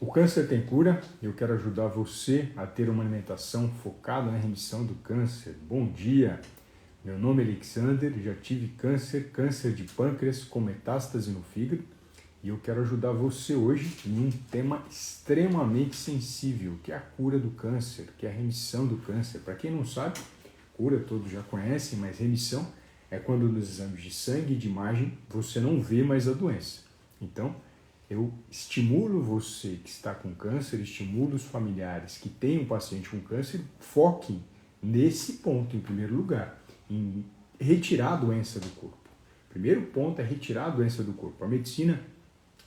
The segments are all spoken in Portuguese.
O câncer tem cura. Eu quero ajudar você a ter uma alimentação focada na remissão do câncer. Bom dia, meu nome é Alexander, já tive câncer de pâncreas com metástase no fígado e eu quero ajudar você hoje em um tema extremamente sensível, que é a cura do câncer, que é a remissão do câncer. Para quem não sabe, cura todos já conhecem, mas remissão é quando nos exames de sangue e de imagem você não vê mais a doença. Então, eu estimulo você que está com câncer, estimulo os familiares que têm um paciente com câncer, foquem nesse ponto em primeiro lugar, em retirar a doença do corpo. O primeiro ponto é retirar a doença do corpo. A medicina,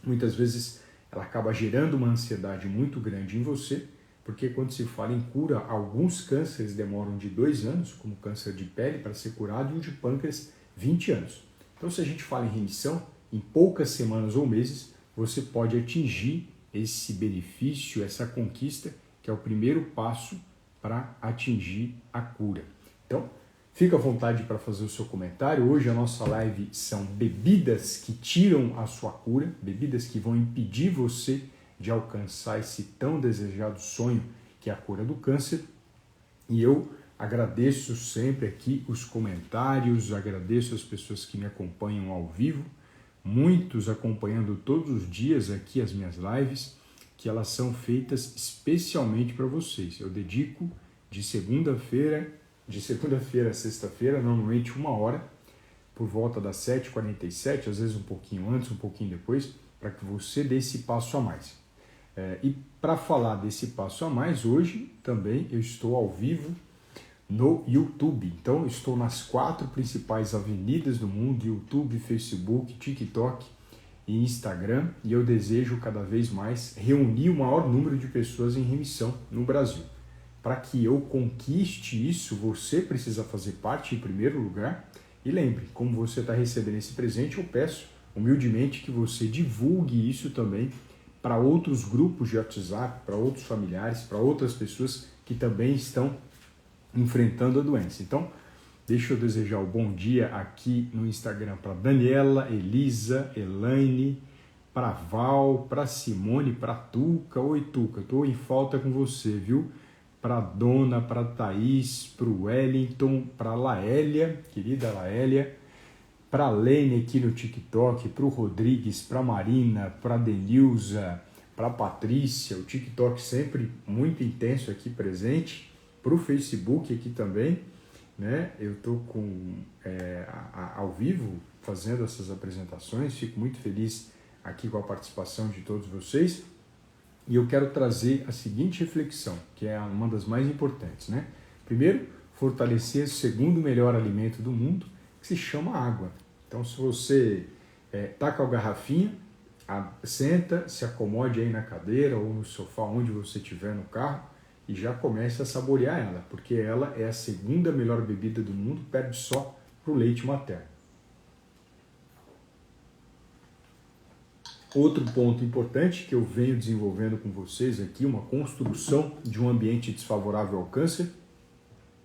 muitas vezes, ela acaba gerando uma ansiedade muito grande em você, porque quando se fala em cura, alguns cânceres demoram de 2 anos, como câncer de pele, para ser curado, e o de pâncreas, 20 anos. Então, se a gente fala em remissão, em poucas semanas ou meses, você pode atingir esse benefício, essa conquista, que é o primeiro passo para atingir a cura. Então, fica à vontade para fazer o seu comentário. Hoje a nossa live são bebidas que tiram a sua cura, bebidas que vão impedir você de alcançar esse tão desejado sonho que é a cura do câncer. E eu agradeço sempre aqui os comentários, agradeço as pessoas que me acompanham ao vivo, muitos acompanhando todos os dias aqui as minhas lives, que elas são feitas especialmente para vocês. Eu dedico de segunda-feira a sexta-feira, normalmente 1 hora, por volta das 7h47, às vezes um pouquinho antes, um pouquinho depois, para que você dê esse passo a mais. E para falar desse passo a mais, hoje também eu estou ao vivo no YouTube. Então, eu estou nas 4 principais avenidas do mundo, YouTube, Facebook, TikTok e Instagram, e eu desejo cada vez mais reunir o maior número de pessoas em remissão no Brasil. Para que eu conquiste isso, você precisa fazer parte em primeiro lugar. E lembre, como você está recebendo esse presente, eu peço humildemente que você divulgue isso também para outros grupos de WhatsApp, para outros familiares, para outras pessoas que também estão enfrentando a doença. Então, deixa eu desejar um bom dia aqui no Instagram para Daniela, Elisa, Elaine, para Val, para Simone, para Tuca. Oi, Tuca, estou em falta com você, viu? Para Dona, para Thaís, para o Wellington, para Laélia, querida Laélia, para Lene aqui no TikTok, para o Rodrigues, para Marina, para Denilza, para Patrícia, o TikTok sempre muito intenso aqui presente, para o Facebook aqui também, né? Eu estou ao vivo fazendo essas apresentações, fico muito feliz aqui com a participação de todos vocês e eu quero trazer a seguinte reflexão, que é uma das mais importantes, né? Primeiro, fortalecer o segundo melhor alimento do mundo, que se chama água. Então, se você está com a garrafinha, senta, se acomode aí na cadeira ou no sofá, onde você estiver no carro, e já comece a saborear ela, porque ela é a segunda melhor bebida do mundo, perde só para o leite materno. Outro ponto importante que eu venho desenvolvendo com vocês aqui, uma construção de um ambiente desfavorável ao câncer,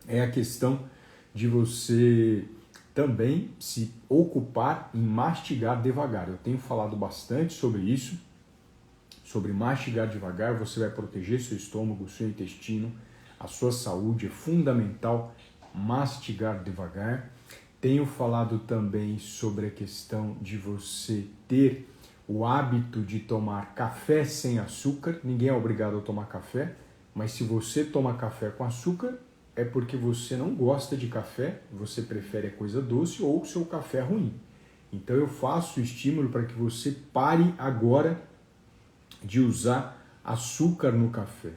é a questão de você também se ocupar em mastigar devagar. Eu tenho falado bastante sobre isso, sobre mastigar devagar. Você vai proteger seu estômago, seu intestino, a sua saúde. É fundamental mastigar devagar. Tenho falado também sobre a questão de você ter o hábito de tomar café sem açúcar. Ninguém é obrigado a tomar café, mas se você toma café com açúcar, é porque você não gosta de café, você prefere a coisa doce ou o seu café é ruim. Então eu faço o estímulo para que você pare agora de usar açúcar no café.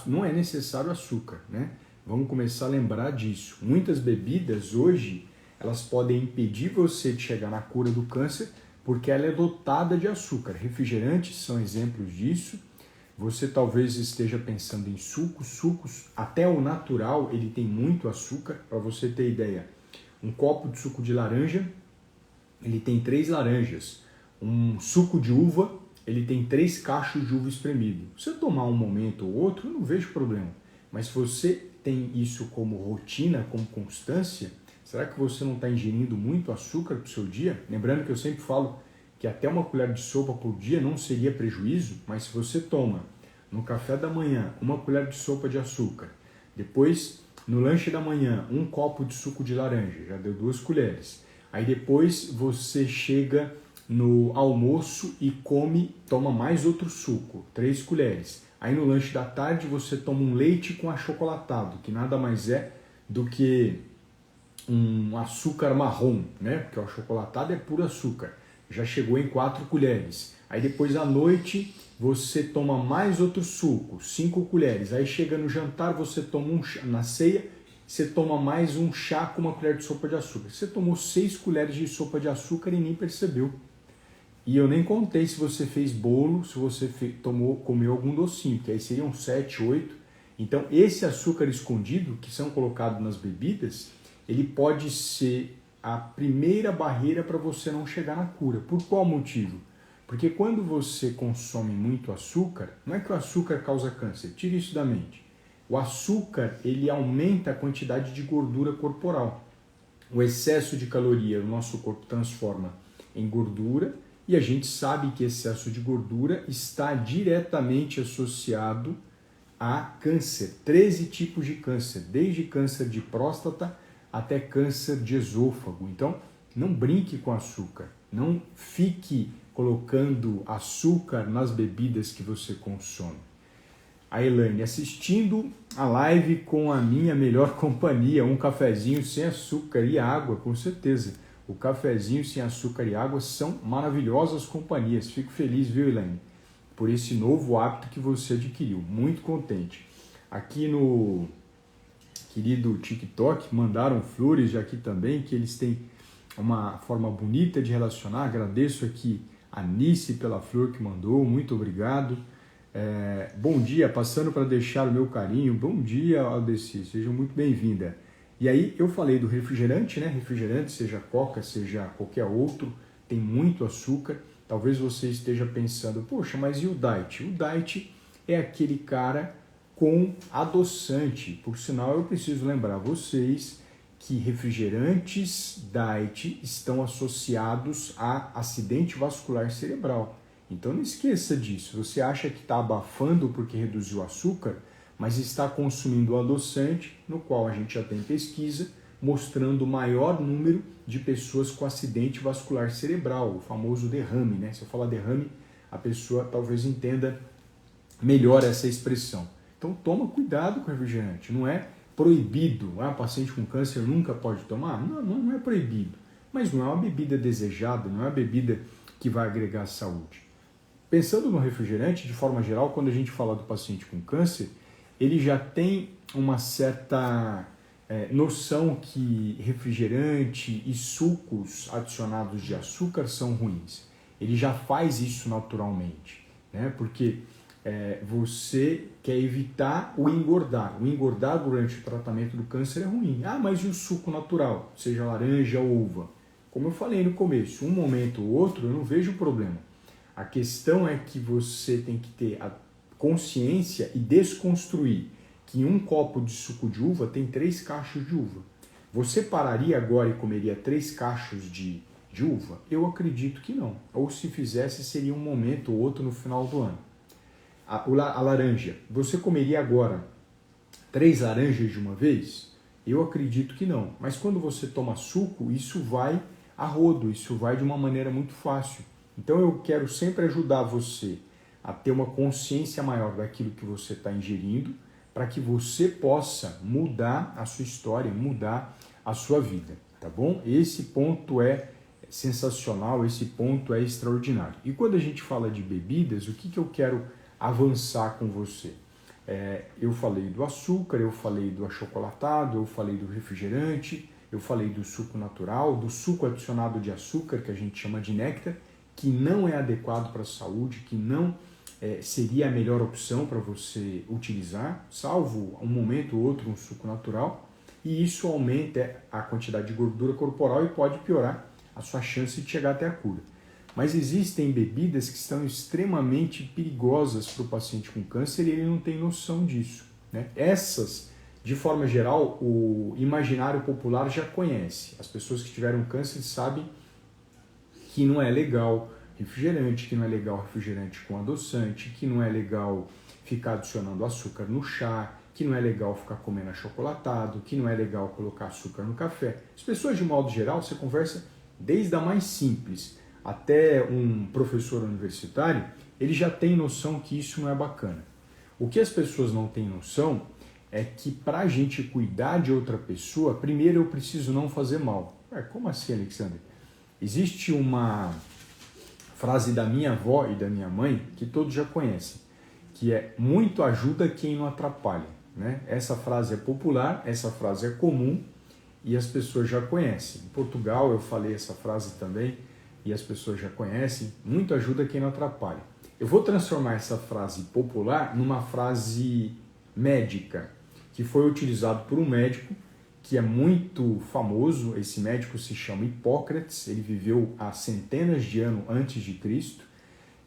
Não é necessário açúcar, né? Vamos começar a lembrar disso. Muitas bebidas hoje, elas podem impedir você de chegar na cura do câncer porque ela é dotada de açúcar. Refrigerantes são exemplos disso. Você talvez esteja pensando em sucos, até o natural ele tem muito açúcar. Para você ter ideia, um copo de suco de laranja, ele tem 3 laranjas. Um suco de uva, ele tem 3 cachos de uva espremido. Se eu tomar um momento ou outro, eu não vejo problema. Mas se você tem isso como rotina, como constância, será que você não está ingerindo muito açúcar para o seu dia? Lembrando que eu sempre falo que até uma colher de sopa por dia não seria prejuízo, mas se você toma no café da manhã uma colher de sopa de açúcar, depois no lanche da manhã um copo de suco de laranja, já deu 2 colheres, aí depois você chega no almoço e toma mais outro suco, 3 colheres. Aí no lanche da tarde você toma um leite com achocolatado, que nada mais é do que um açúcar marrom, né? Porque o achocolatado é puro açúcar. Já chegou em 4 colheres. Aí depois à noite você toma mais outro suco, 5 colheres. Aí chega no jantar, você toma na ceia, você toma mais um chá com uma colher de sopa de açúcar. Você tomou 6 colheres de sopa de açúcar e nem percebeu. E eu nem contei se você fez bolo, se você comeu algum docinho, que aí seriam 7, 8. Então esse açúcar escondido que são colocados nas bebidas, ele pode ser a primeira barreira para você não chegar na cura. Por qual motivo? Porque quando você consome muito açúcar, não é que o açúcar causa câncer, tire isso da mente. O açúcar, ele aumenta a quantidade de gordura corporal. O excesso de caloria o nosso corpo transforma em gordura e a gente sabe que excesso de gordura está diretamente associado a câncer. 13 tipos de câncer, desde câncer de próstata até câncer de esôfago. Então, não brinque com açúcar, não fique colocando açúcar nas bebidas que você consome. A Elaine, assistindo a live com a minha melhor companhia, um cafezinho sem açúcar e água, com certeza. O cafezinho sem açúcar e água são maravilhosas companhias. Fico feliz, viu, Elaine, por esse novo hábito que você adquiriu. Muito contente. Aqui no querido TikTok, mandaram flores aqui também, que eles têm uma forma bonita de relacionar. Agradeço aqui a Nice pela flor que mandou, muito obrigado. Bom dia, passando para deixar o meu carinho. Bom dia, Aldeci, seja muito bem-vinda. E aí eu falei do refrigerante, né? Refrigerante, seja Coca, seja qualquer outro, tem muito açúcar. Talvez você esteja pensando, poxa, mas e o Diet? O Diet é aquele cara com adoçante. Por sinal, eu preciso lembrar vocês que refrigerantes Diet estão associados a acidente vascular cerebral. Então não esqueça disso. Você acha que está abafando porque reduziu o açúcar, mas está consumindo o adoçante, no qual a gente já tem pesquisa mostrando o maior número de pessoas com acidente vascular cerebral, o famoso derrame, né? Se eu falar derrame, a pessoa talvez entenda melhor essa expressão. Então toma cuidado com o refrigerante, não é proibido. Paciente com câncer nunca pode tomar? Não é proibido, mas não é uma bebida desejada, não é uma bebida que vai agregar saúde. Pensando no refrigerante, de forma geral, quando a gente fala do paciente com câncer, ele já tem uma certa noção que refrigerante e sucos adicionados de açúcar são ruins. Ele já faz isso naturalmente, né? Porque você quer evitar o engordar. O engordar durante o tratamento do câncer é ruim. Mas e o suco natural, seja laranja ou uva? Como eu falei no começo, um momento ou outro eu não vejo problema. A questão é que você tem que ter a consciência e desconstruir que em um copo de suco de uva tem 3 cachos de uva. Você pararia agora e comeria 3 cachos de uva? Eu acredito que não. Ou se fizesse, seria um momento ou outro no final do ano. A laranja, você comeria agora 3 laranjas de uma vez? Eu acredito que não. Mas quando você toma suco, isso vai a rodo, isso vai de uma maneira muito fácil. Então eu quero sempre ajudar você a ter uma consciência maior daquilo que você está ingerindo, para que você possa mudar a sua história, mudar a sua vida, tá bom? Esse ponto é sensacional, esse ponto é extraordinário. E quando a gente fala de bebidas, o que eu quero avançar com você? Eu falei do açúcar, eu falei do achocolatado, eu falei do refrigerante, eu falei do suco natural, do suco adicionado de açúcar, que a gente chama de néctar, que não é adequado para a saúde, que não seria a melhor opção para você utilizar, salvo um momento ou outro um suco natural, e isso aumenta a quantidade de gordura corporal e pode piorar a sua chance de chegar até a cura. Mas existem bebidas que são extremamente perigosas para o paciente com câncer e ele não tem noção disso, né? Essas, de forma geral, o imaginário popular já conhece. As pessoas que tiveram câncer sabem que não é legal refrigerante, que não é legal refrigerante com adoçante, que não é legal ficar adicionando açúcar no chá, que não é legal ficar comendo achocolatado, que não é legal colocar açúcar no café. As pessoas, de modo geral, você conversa desde a mais simples até um professor universitário, ele já tem noção que isso não é bacana. O que as pessoas não têm noção é que para a gente cuidar de outra pessoa, primeiro eu preciso não fazer mal. Como assim, Alexandre? Existe uma frase da minha avó e da minha mãe que todos já conhecem, que é: muito ajuda quem não atrapalha. Né? Essa frase é popular, essa frase é comum e as pessoas já conhecem. Em Portugal eu falei essa frase também e as pessoas já conhecem: muito ajuda quem não atrapalha. Eu vou transformar essa frase popular numa frase médica, que foi utilizado por um médico que é muito famoso. Esse médico se chama Hipócrates, ele viveu há centenas de anos antes de Cristo,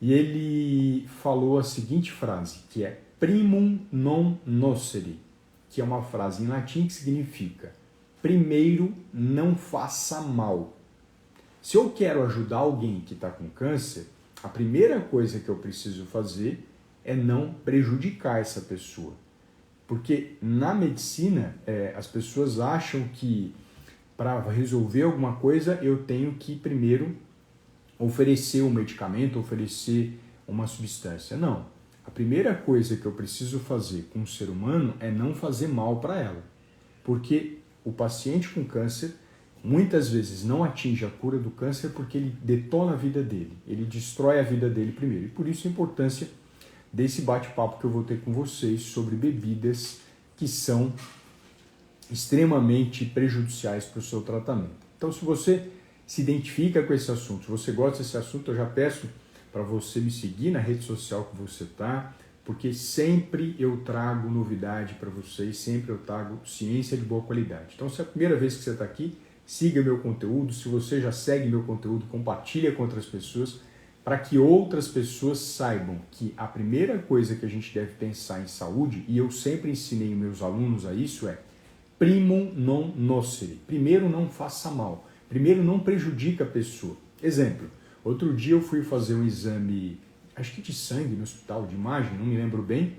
e ele falou a seguinte frase, que é primum non nocere, que é uma frase em latim que significa: primeiro não faça mal. Se eu quero ajudar alguém que está com câncer, a primeira coisa que eu preciso fazer é não prejudicar essa pessoa. Porque na medicina, as pessoas acham que para resolver alguma coisa eu tenho que primeiro oferecer um medicamento, oferecer uma substância. Não. A primeira coisa que eu preciso fazer com o ser humano é não fazer mal para ela. Porque o paciente com câncer muitas vezes não atinge a cura do câncer porque ele detona a vida dele, ele destrói a vida dele primeiro. E por isso a importância desse bate-papo que eu vou ter com vocês sobre bebidas que são extremamente prejudiciais para o seu tratamento. Então, se você se identifica com esse assunto, se você gosta desse assunto, eu já peço para você me seguir na rede social que você está, porque sempre eu trago novidade para vocês, sempre eu trago ciência de boa qualidade. Então, se é a primeira vez que você está aqui, siga meu conteúdo. Se você já segue meu conteúdo, compartilha com outras pessoas, para que outras pessoas saibam que a primeira coisa que a gente deve pensar em saúde, e eu sempre ensinei meus alunos a isso, é primum non nocere. Primeiro, não faça mal. Primeiro, não prejudica a pessoa. Exemplo, outro dia eu fui fazer um exame, acho que de sangue no hospital, de imagem, não me lembro bem,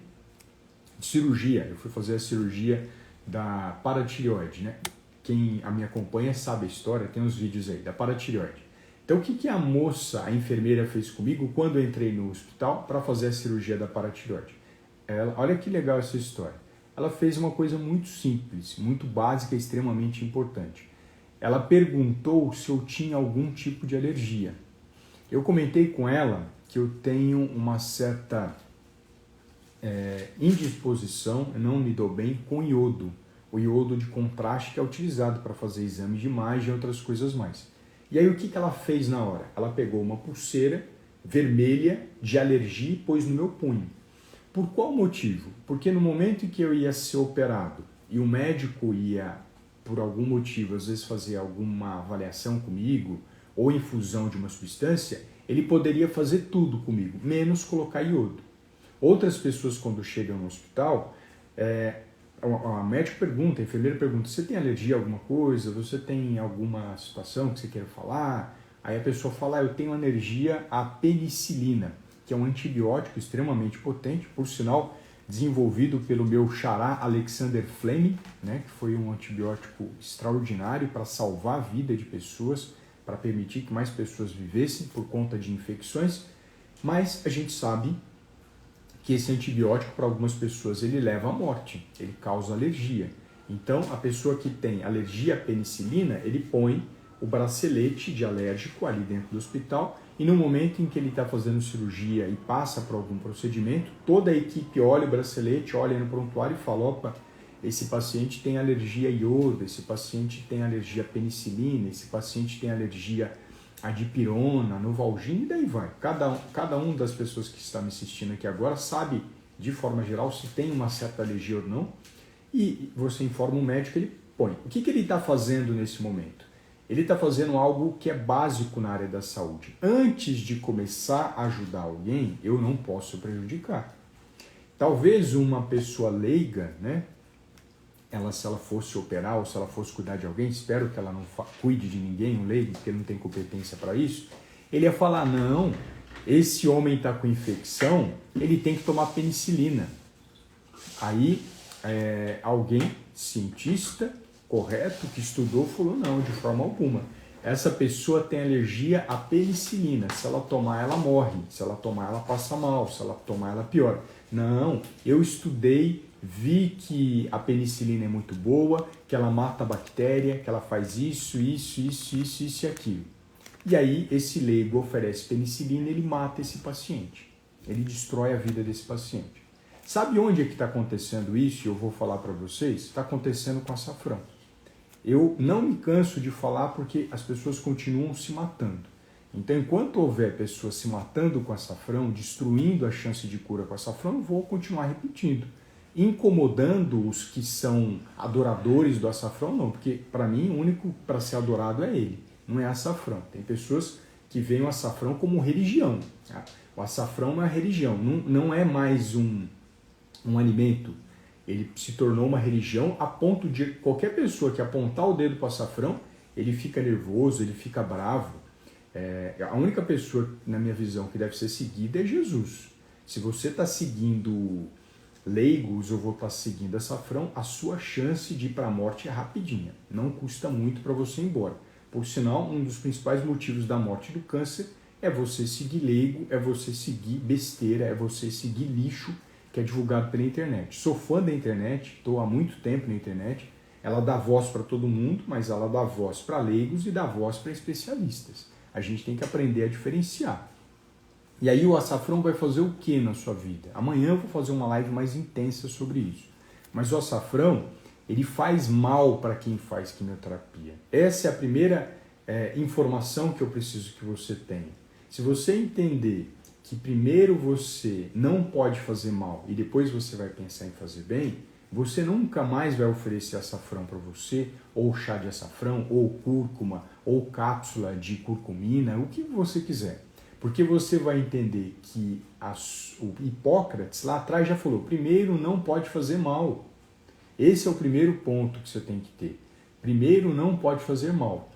de cirurgia. Eu fui fazer a cirurgia da paratireoide, né? Quem me acompanha sabe a história, tem uns vídeos aí, da paratireoide. Então, o que a moça, a enfermeira, fez comigo quando eu entrei no hospital para fazer a cirurgia da paratireoide? Olha que legal essa história. Ela fez uma coisa muito simples, muito básica e extremamente importante. Ela perguntou se eu tinha algum tipo de alergia. Eu comentei com ela que eu tenho uma certa indisposição, eu não me dou bem com iodo. O iodo de contraste que é utilizado para fazer exames de imagem e outras coisas mais. E aí o que ela fez na hora? Ela pegou uma pulseira vermelha de alergia e pôs no meu punho. Por qual motivo? Porque no momento em que eu ia ser operado e o médico ia, por algum motivo, às vezes fazer alguma avaliação comigo ou infusão de uma substância, ele poderia fazer tudo comigo, menos colocar iodo. Outras pessoas, quando chegam no hospital, a médica pergunta, a enfermeira pergunta: você tem alergia a alguma coisa? Você tem alguma situação que você queira falar? Aí a pessoa fala: eu tenho alergia à penicilina, que é um antibiótico extremamente potente, por sinal desenvolvido pelo meu xará Alexander Fleming, né, que foi um antibiótico extraordinário para salvar a vida de pessoas, para permitir que mais pessoas vivessem por conta de infecções. Mas a gente sabe que esse antibiótico, para algumas pessoas, ele leva à morte, ele causa alergia. Então, a pessoa que tem alergia à penicilina, ele põe o bracelete de alérgico ali dentro do hospital e no momento em que ele está fazendo cirurgia e passa por algum procedimento, toda a equipe olha o bracelete, olha no prontuário e fala: opa, esse paciente tem alergia a iodo, esse paciente tem alergia à penicilina, esse paciente tem alergia a dipirona, novalgina, e daí vai. Cada um das pessoas que está me assistindo aqui agora sabe, de forma geral, se tem uma certa alergia ou não, e você informa o médico, ele põe. O que ele está fazendo nesse momento? Ele está fazendo algo que é básico na área da saúde. Antes de começar a ajudar alguém, eu não posso prejudicar. Talvez uma pessoa leiga, né? Se ela fosse operar ou se ela fosse cuidar de alguém, espero que ela não cuide de ninguém, um leigo, porque ele não tem competência para isso, Ele ia falar, não, esse homem está com infecção, ele tem que tomar penicilina. Aí alguém, cientista, correto, que estudou, falou, não, de forma alguma. Essa pessoa tem alergia à penicilina. Se ela tomar, ela morre. Se ela tomar, ela passa mal. Se ela tomar, ela piora. Não, eu estudei, vi que a penicilina é muito boa, que ela mata a bactéria, que ela faz isso e aquilo. E aí, esse leigo oferece penicilina e ele mata esse paciente. Ele destrói a vida desse paciente. Sabe onde é que está acontecendo isso? Eu vou falar para vocês. Está acontecendo com açafrão. Eu não me canso de falar porque as pessoas continuam se matando. Então, enquanto houver pessoas se matando com açafrão, destruindo a chance de cura com açafrão, eu vou continuar repetindo. Incomodando os que são adoradores do açafrão, não, porque para mim o único para ser adorado é ele, não é açafrão. Tem pessoas que veem o açafrão como religião. Tá? O açafrão é uma religião, não é mais um alimento. Ele se tornou uma religião a ponto de qualquer pessoa que apontar o dedo para o açafrão, ele fica nervoso, ele fica bravo. A única pessoa, na minha visão, que deve ser seguida é Jesus. Se você está seguindo leigos ou vou estar seguindo açafrão, a sua chance de ir para a morte é rapidinha. Não custa muito para você ir embora. Por sinal, um dos principais motivos da morte do câncer é você seguir leigo, é você seguir besteira, é você seguir lixo, que é divulgado pela internet. Sou fã da internet, estou há muito tempo na internet, ela dá voz para todo mundo, mas ela dá voz para leigos e dá voz para especialistas. A gente tem que aprender a diferenciar. E aí o açafrão vai fazer o que na sua vida? Amanhã eu vou fazer uma live mais intensa sobre isso. Mas o açafrão, ele faz mal para quem faz quimioterapia. Essa é a primeira informação que eu preciso que você tenha. Se você entender que primeiro você não pode fazer mal e depois você vai pensar em fazer bem, você nunca mais vai oferecer açafrão para você, ou chá de açafrão, ou cúrcuma, ou cápsula de curcumina, o que você quiser. Porque você vai entender que o Hipócrates lá atrás já falou, primeiro não pode fazer mal. Esse é o primeiro ponto que você tem que ter. Primeiro não pode fazer mal.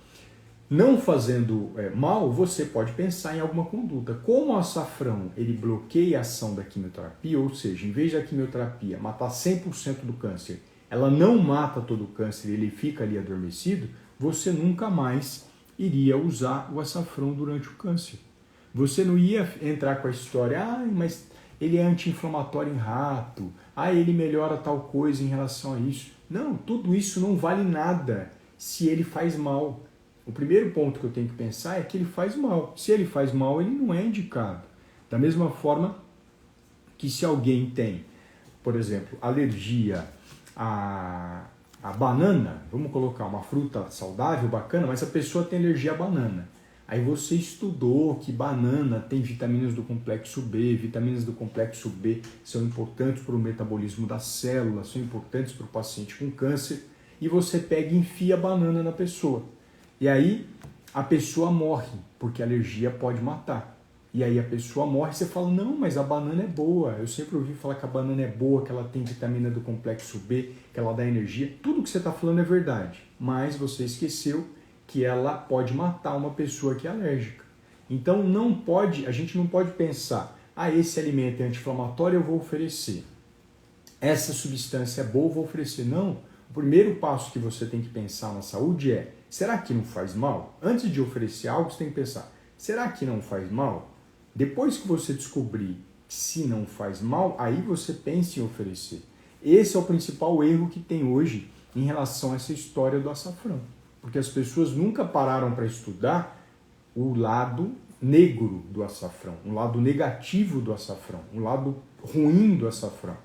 Não fazendo mal, você pode pensar em alguma conduta. Como o açafrão ele bloqueia a ação da quimioterapia, ou seja, em vez da quimioterapia matar 100% do câncer, ela não mata todo o câncer e ele fica ali adormecido, você nunca mais iria usar o açafrão durante o câncer. Você não ia entrar com a história, mas ele é anti-inflamatório em rato, ele melhora tal coisa em relação a isso. Não, tudo isso não vale nada se ele faz mal. O primeiro ponto que eu tenho que pensar é que ele faz mal. Se ele faz mal, ele não é indicado. Da mesma forma que se alguém tem, por exemplo, alergia a banana, vamos colocar uma fruta saudável, bacana, mas a pessoa tem alergia à banana. Aí você estudou que banana tem vitaminas do complexo B, vitaminas do complexo B são importantes para o metabolismo das células, são importantes para o paciente com câncer, e você pega e enfia a banana na pessoa. E aí a pessoa morre, porque a alergia pode matar. E aí a pessoa morre e você fala, não, mas a banana é boa. Eu sempre ouvi falar que a banana é boa, que ela tem vitamina do complexo B, que ela dá energia. Tudo que você está falando é verdade, mas você esqueceu que ela pode matar uma pessoa que é alérgica. Então a gente não pode pensar, esse alimento é anti-inflamatório, eu vou oferecer. Essa substância é boa, eu vou oferecer. Não, o primeiro passo que você tem que pensar na saúde é, será que não faz mal? Antes de oferecer algo, você tem que pensar, será que não faz mal? Depois que você descobrir que se não faz mal, aí você pensa em oferecer. Esse é o principal erro que tem hoje em relação a essa história do açafrão. Porque as pessoas nunca pararam para estudar o lado negro do açafrão, um lado negativo do açafrão, um lado ruim do açafrão.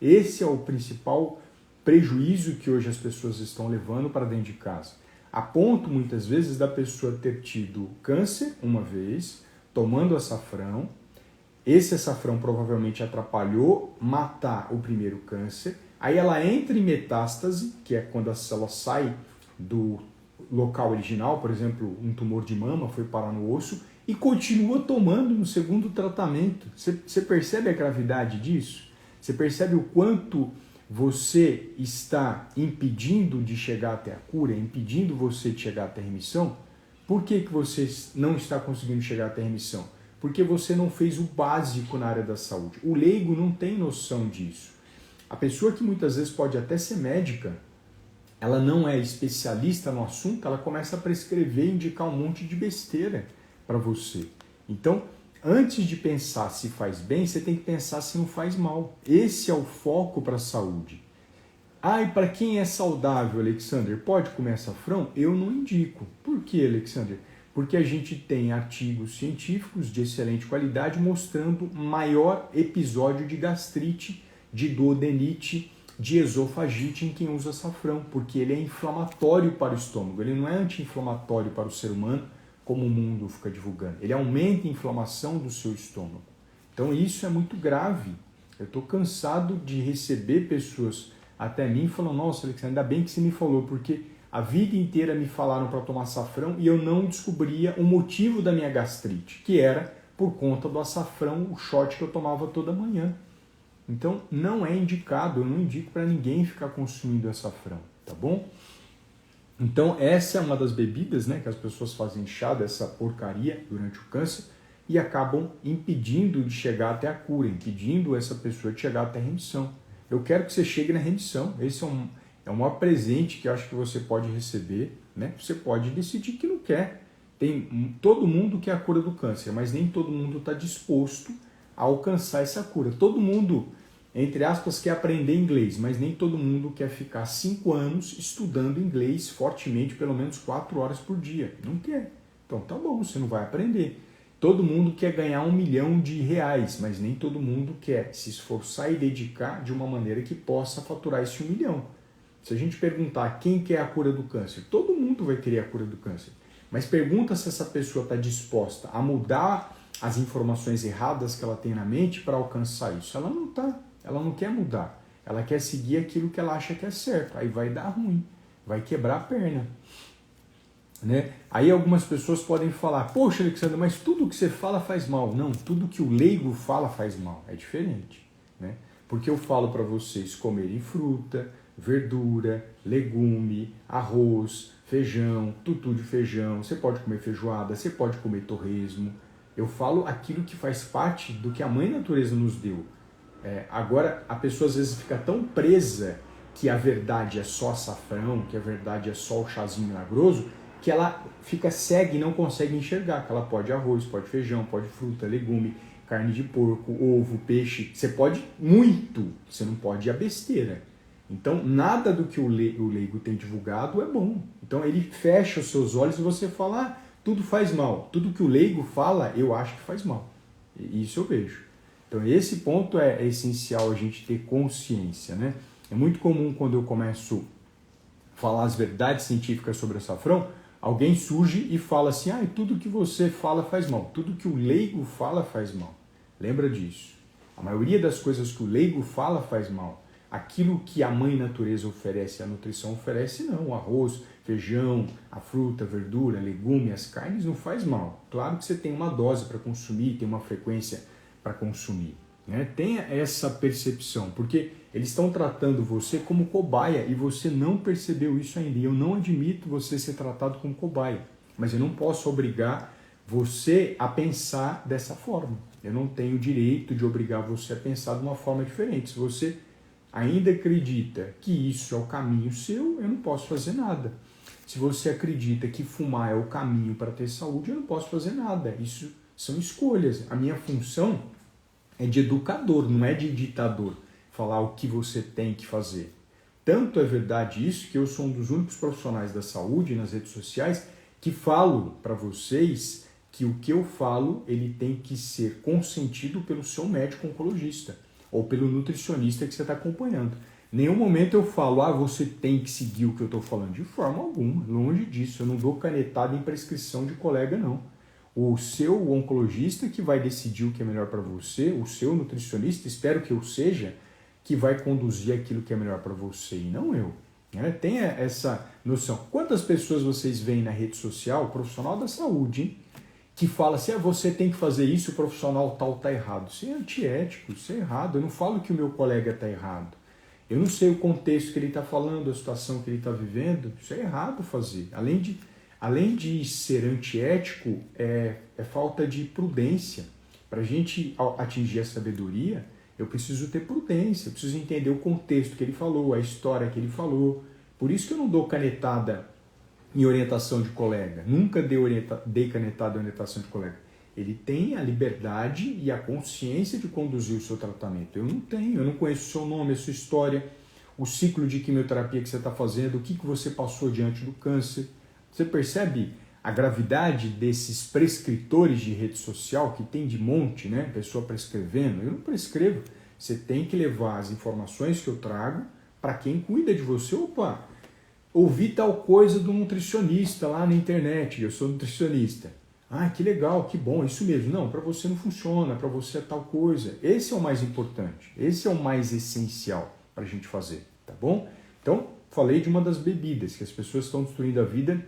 Esse é o principal prejuízo que hoje as pessoas estão levando para dentro de casa. A ponto, muitas vezes, da pessoa ter tido câncer uma vez, tomando açafrão. Esse açafrão provavelmente atrapalhou matar o primeiro câncer. Aí ela entra em metástase, que é quando a célula sai do local original, por exemplo, um tumor de mama foi parar no osso, e continua tomando no segundo tratamento. Você percebe a gravidade disso? Você percebe o quanto você está impedindo de chegar até a cura, impedindo você de chegar até a remissão? Por que você não está conseguindo chegar até a remissão? Porque você não fez o básico na área da saúde. O leigo não tem noção disso. A pessoa que muitas vezes pode até ser médica, ela não é especialista no assunto, ela começa a prescrever e indicar um monte de besteira para você. Então, antes de pensar se faz bem, você tem que pensar se não faz mal. Esse é o foco para a saúde. Ah, e para quem é saudável, Alexander, pode comer açafrão? Eu não indico. Por que, Alexander? Porque a gente tem artigos científicos de excelente qualidade mostrando maior episódio de gastrite, de duodenite, de esofagite em quem usa açafrão, porque ele é inflamatório para o estômago, ele não é anti-inflamatório para o ser humano, como o mundo fica divulgando. Ele aumenta a inflamação do seu estômago. Então isso é muito grave. Eu estou cansado de receber pessoas até mim falando, nossa, Alexandre, ainda bem que você me falou, porque a vida inteira me falaram para tomar açafrão e eu não descobria o motivo da minha gastrite, que era por conta do açafrão, o shot que eu tomava toda manhã. Então, não é indicado, eu não indico para ninguém ficar consumindo açafrão, tá bom? Então, essa é uma das bebidas, né, que as pessoas fazem chá dessa porcaria durante o câncer e acabam impedindo de chegar até a cura, impedindo essa pessoa de chegar até a remissão. Eu quero que você chegue na remissão, esse é o maior presente que eu acho que você pode receber, né? Você pode decidir que não quer. Todo mundo quer a cura do câncer, mas nem todo mundo está disposto a alcançar essa cura. Todo mundo, entre aspas, quer aprender inglês, mas nem todo mundo quer ficar 5 anos estudando inglês fortemente, pelo menos 4 horas por dia. Não quer. Então tá bom, você não vai aprender. Todo mundo quer ganhar R$1 milhão, mas nem todo mundo quer se esforçar e dedicar de uma maneira que possa faturar esse 1 milhão. Se a gente perguntar quem quer a cura do câncer, todo mundo vai querer a cura do câncer. Mas pergunta se essa pessoa está disposta a mudar as informações erradas que ela tem na mente para alcançar isso. Ela não está, ela não quer mudar. Ela quer seguir aquilo que ela acha que é certo. Aí vai dar ruim, vai quebrar a perna. Né? Aí algumas pessoas podem falar, poxa, Alexandre, mas tudo que você fala faz mal. Não, tudo que o leigo fala faz mal. É diferente. Né? Porque eu falo para vocês comerem fruta, verdura, legume, arroz, feijão, tutu de feijão. Você pode comer feijoada, você pode comer torresmo. Eu falo aquilo que faz parte do que a Mãe Natureza nos deu. Agora, a pessoa às vezes fica tão presa que a verdade é só açafrão, que a verdade é só o chazinho milagroso, que ela fica cega e não consegue enxergar que ela pode arroz, pode feijão, pode fruta, legume, carne de porco, ovo, peixe. Você pode muito, você não pode a besteira. Então, nada do que o leigo tem divulgado é bom. Então, ele fecha os seus olhos e você fala, tudo faz mal. Tudo que o leigo fala, eu acho que faz mal. Isso eu vejo. Então, esse ponto é essencial a gente ter consciência, né? É muito comum quando eu começo a falar as verdades científicas sobre açafrão, alguém surge e fala assim, tudo que você fala faz mal. Tudo que o leigo fala faz mal. Lembra disso. A maioria das coisas que o leigo fala faz mal. Aquilo que a Mãe Natureza oferece, a nutrição oferece, não. O arroz, feijão, a fruta, a verdura, legume, as carnes não faz mal. Claro que você tem uma dose para consumir, tem uma frequência para consumir. Né? Tenha essa percepção, porque eles estão tratando você como cobaia e você não percebeu isso ainda. E eu não admito você ser tratado como cobaia, mas eu não posso obrigar você a pensar dessa forma. Eu não tenho o direito de obrigar você a pensar de uma forma diferente. Se você ainda acredita que isso é o caminho seu, eu não posso fazer nada. Se você acredita que fumar é o caminho para ter saúde, eu não posso fazer nada. Isso são escolhas. A minha função é de educador, não é de ditador, falar o que você tem que fazer. Tanto é verdade isso que eu sou um dos únicos profissionais da saúde nas redes sociais que falo para vocês que o que eu falo ele tem que ser consentido pelo seu médico oncologista ou pelo nutricionista que você está acompanhando. Em nenhum momento eu falo, você tem que seguir o que eu estou falando. De forma alguma, longe disso. Eu não dou canetada em prescrição de colega, não. O seu oncologista que vai decidir o que é melhor para você, o seu nutricionista, espero que eu seja, que vai conduzir aquilo que é melhor para você e não eu. Né? Tenha essa noção. Quantas pessoas vocês veem na rede social, profissional da saúde, hein? Que fala assim, você tem que fazer isso, o profissional tal está errado. Isso é antiético, isso é errado. Eu não falo que o meu colega está errado. Eu não sei o contexto que ele está falando, a situação que ele está vivendo. Isso é errado fazer. Além de Além de ser antiético, é falta de prudência. Para a gente atingir a sabedoria, eu preciso ter prudência, eu preciso entender o contexto que ele falou, a história que ele falou. Por isso que eu não dou canetada em orientação de colega. Nunca dei canetada em orientação de colega. Ele tem a liberdade e a consciência de conduzir o seu tratamento. Eu não tenho, eu não conheço o seu nome, a sua história, o ciclo de quimioterapia que você está fazendo, o que você passou diante do câncer. Você percebe a gravidade desses prescritores de rede social, que tem de monte, né? Pessoa prescrevendo. Eu não prescrevo. Você tem que levar as informações que eu trago para quem cuida de você. Opa, ouvi tal coisa do nutricionista lá na internet, eu sou nutricionista. Ah, que legal, que bom, isso mesmo. Não, para você não funciona, para você é tal coisa. Esse é o mais importante, esse é o mais essencial para a gente fazer, tá bom? Então, falei de uma das bebidas que as pessoas estão destruindo a vida,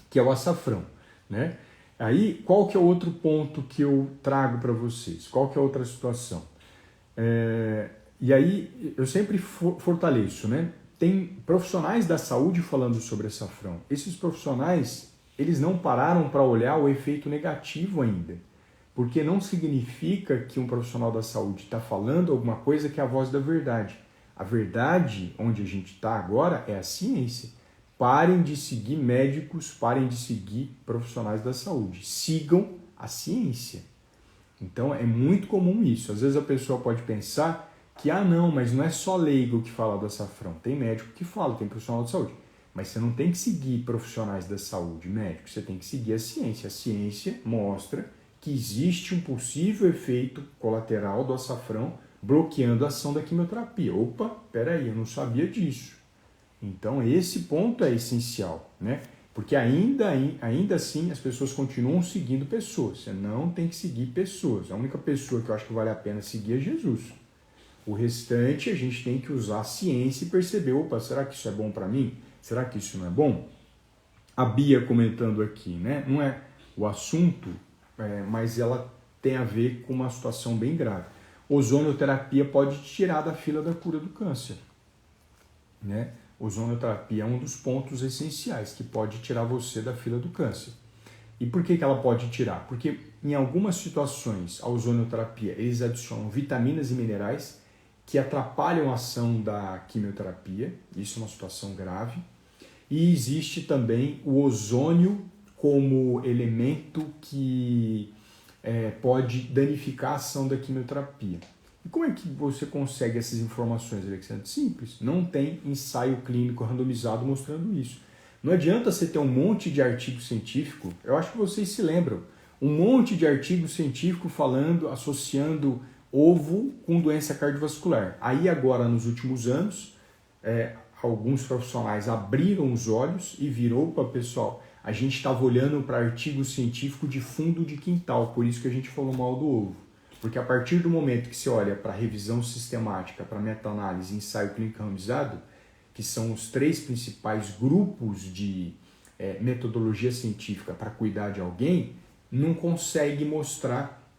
que é o açafrão, né? Aí, qual que é o outro ponto que eu trago para vocês? Qual que é a outra situação? E aí, eu sempre fortaleço, né? Tem profissionais da saúde falando sobre açafrão. Esses profissionais, eles não pararam para olhar o efeito negativo ainda, porque não significa que um profissional da saúde está falando alguma coisa que é a voz da verdade. A verdade, onde a gente está agora, é a ciência. Parem de seguir médicos, parem de seguir profissionais da saúde. Sigam a ciência. Então, é muito comum isso. Às vezes a pessoa pode pensar que, não, mas não é só leigo que fala do açafrão. Tem médico que fala, tem profissional de saúde. Mas você não tem que seguir profissionais da saúde, médicos. Você tem que seguir a ciência. A ciência mostra que existe um possível efeito colateral do açafrão bloqueando a ação da quimioterapia. Opa, peraí, eu não sabia disso. Então, esse ponto é essencial, né? Porque ainda assim as pessoas continuam seguindo pessoas. Você não tem que seguir pessoas. A única pessoa que eu acho que vale a pena seguir é Jesus. O restante a gente tem que usar a ciência e perceber, opa, será que isso é bom para mim? Será que isso não é bom? A Bia comentando aqui, né? Não é o assunto, mas ela tem a ver com uma situação bem grave. Ozonioterapia pode te tirar da fila da cura do câncer, né? Ozonioterapia é um dos pontos essenciais que pode tirar você da fila do câncer. E por que ela pode tirar? Porque em algumas situações a ozonioterapia eles adicionam vitaminas e minerais que atrapalham a ação da quimioterapia. Isso é uma situação grave. E existe também o ozônio como elemento que pode danificar a ação da quimioterapia. E como é que você consegue essas informações, Alexandre? Simples, não tem ensaio clínico randomizado mostrando isso. Não adianta você ter um monte de artigo científico, eu acho que vocês se lembram, um monte de artigo científico falando, associando ovo com doença cardiovascular. Aí agora, nos últimos anos, alguns profissionais abriram os olhos e virou para o pessoal, a gente estava olhando para artigo científico de fundo de quintal, por isso que a gente falou mal do ovo. Porque a partir do momento que você olha para revisão sistemática, para meta-análise e ensaio clínico randomizado, que são os 3 principais grupos de metodologia científica para cuidar de alguém, não consegue mostrar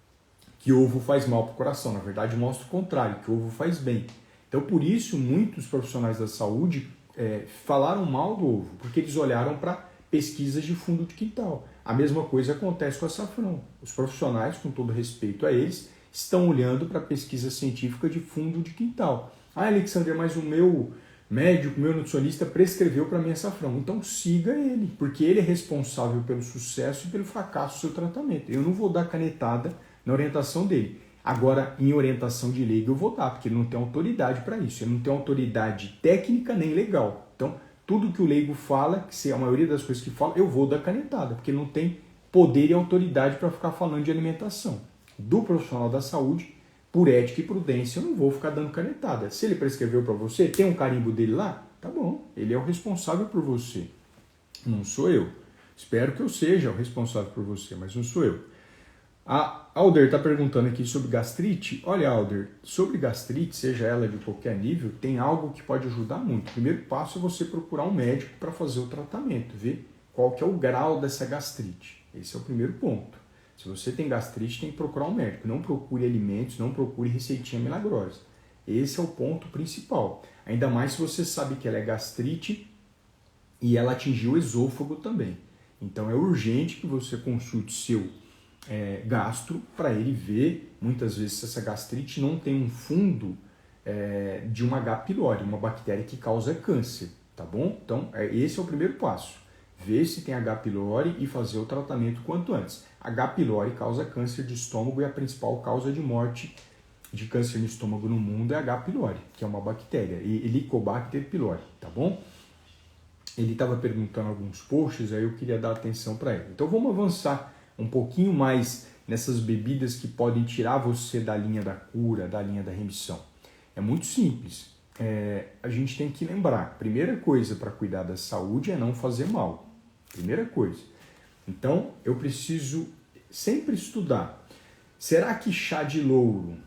que ovo faz mal para o coração. Na verdade, mostra o contrário, que ovo faz bem. Então, por isso, muitos profissionais da saúde falaram mal do ovo, porque eles olharam para pesquisas de fundo de quintal. A mesma coisa acontece com o açafrão. Os profissionais, com todo respeito a eles, estão olhando para a pesquisa científica de fundo de quintal. Alexandre, mas o meu médico, meu nutricionista prescreveu para mim açafrão. Então siga ele, porque ele é responsável pelo sucesso e pelo fracasso do seu tratamento. Eu não vou dar canetada na orientação dele. Agora, em orientação de leigo eu vou dar, porque ele não tem autoridade para isso. Ele não tem autoridade técnica nem legal. Então, tudo que o leigo fala, que se a maioria das coisas que fala, eu vou dar canetada, porque ele não tem poder e autoridade para ficar falando de alimentação. Do profissional da saúde, por ética e prudência, eu não vou ficar dando canetada. Se ele prescreveu para você, tem um carimbo dele lá? Tá bom, ele é o responsável por você. Não sou eu. Espero que eu seja o responsável por você, mas não sou eu. A Alder está perguntando aqui sobre gastrite. Olha, Alder, sobre gastrite, seja ela de qualquer nível, tem algo que pode ajudar muito. O primeiro passo é você procurar um médico para fazer o tratamento, ver qual que é o grau dessa gastrite. Esse é o primeiro ponto. Se você tem gastrite, tem que procurar um médico. Não procure alimentos, não procure receitinha milagrosa. Esse é o ponto principal. Ainda mais se você sabe que ela é gastrite e ela atingiu o esôfago também. Então é urgente que você consulte seu gastro para ele ver, muitas vezes, se essa gastrite não tem um fundo de uma H. pylori, uma bactéria que causa câncer, tá bom? Então esse é o primeiro passo. Ver se tem H. pylori e fazer o tratamento quanto antes. H. pylori causa câncer de estômago e a principal causa de morte de câncer no estômago no mundo é H. pylori, que é uma bactéria, Helicobacter pylori, tá bom? Ele estava perguntando alguns posts, aí eu queria dar atenção para ele. Então vamos avançar um pouquinho mais nessas bebidas que podem tirar você da linha da cura, da linha da remissão. É muito simples. A gente tem que lembrar, primeira coisa para cuidar da saúde é não fazer mal. Primeira coisa. Então eu preciso sempre estudar. Será que chá de louro,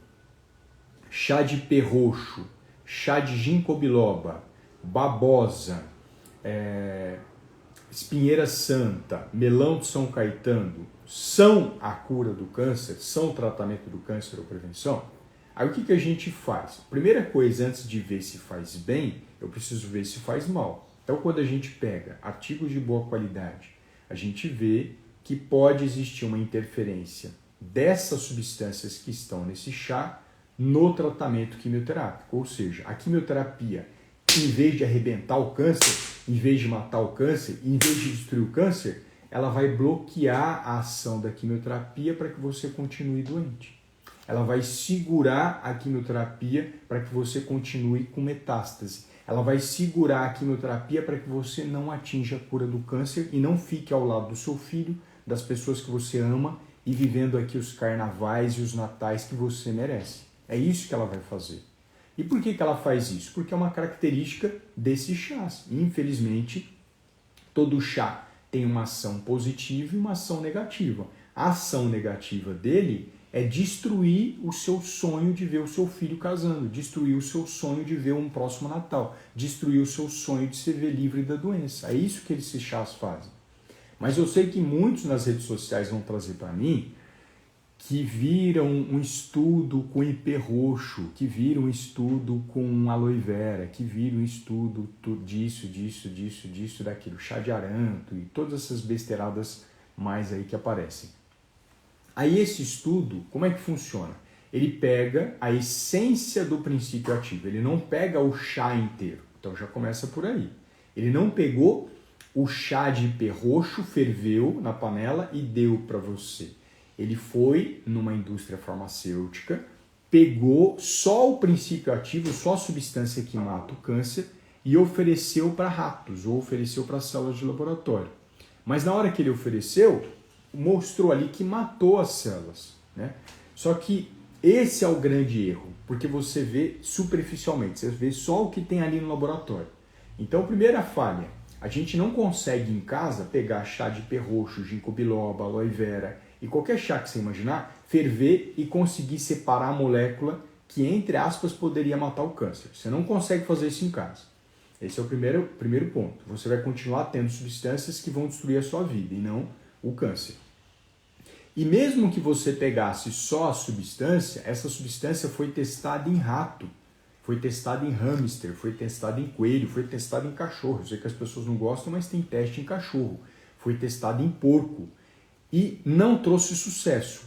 chá de perroxo, chá de ginkgo biloba, babosa, espinheira santa, melão de São Caetano são a cura do câncer, são o tratamento do câncer ou prevenção? Aí o que a gente faz? Primeira coisa, antes de ver se faz bem, eu preciso ver se faz mal. Então quando a gente pega artigos de boa qualidade, a gente vê que pode existir uma interferência dessas substâncias que estão nesse chá no tratamento quimioterápico. Ou seja, a quimioterapia, em vez de arrebentar o câncer, em vez de matar o câncer, em vez de destruir o câncer, ela vai bloquear a ação da quimioterapia para que você continue doente. Ela vai segurar a quimioterapia para que você continue com metástase. Ela vai segurar a quimioterapia para que você não atinja a cura do câncer e não fique ao lado do seu filho, das pessoas que você ama e vivendo aqui os carnavais e os natais que você merece. É isso que ela vai fazer. E por que ela faz isso? Porque é uma característica desses chás. Infelizmente, todo chá tem uma ação positiva e uma ação negativa. A ação negativa dele é destruir o seu sonho de ver o seu filho casando, destruir o seu sonho de ver um próximo Natal, destruir o seu sonho de se ver livre da doença. É isso que esses chás fazem. Mas eu sei que muitos nas redes sociais vão trazer para mim que viram um estudo com ipê roxo, que viram um estudo com aloe vera, que viram um estudo disso, daquilo, chá de aranto e todas essas besteiradas mais aí que aparecem. Aí esse estudo, como é que funciona? Ele pega a essência do princípio ativo, ele não pega o chá inteiro, então já começa por aí. Ele não pegou o chá de ipê roxo, ferveu na panela e deu para você. Ele foi numa indústria farmacêutica, pegou só o princípio ativo, só a substância que mata o câncer e ofereceu para ratos ou ofereceu para células de laboratório. Mas na hora que ele ofereceu, mostrou ali que matou as células, né? Só que esse é o grande erro, porque você vê superficialmente, você vê só o que tem ali no laboratório. Então, primeira falha, a gente não consegue em casa pegar chá de ipê roxo, ginkgo biloba, aloe vera e qualquer chá que você imaginar, ferver e conseguir separar a molécula que, entre aspas, poderia matar o câncer. Você não consegue fazer isso em casa. Esse é o primeiro ponto. Você vai continuar tendo substâncias que vão destruir a sua vida e não o câncer. E mesmo que você pegasse só a substância, essa substância foi testada em rato, foi testada em hamster, foi testada em coelho, foi testada em cachorro. Eu sei que as pessoas não gostam, mas tem teste em cachorro. Foi testada em porco. E não trouxe sucesso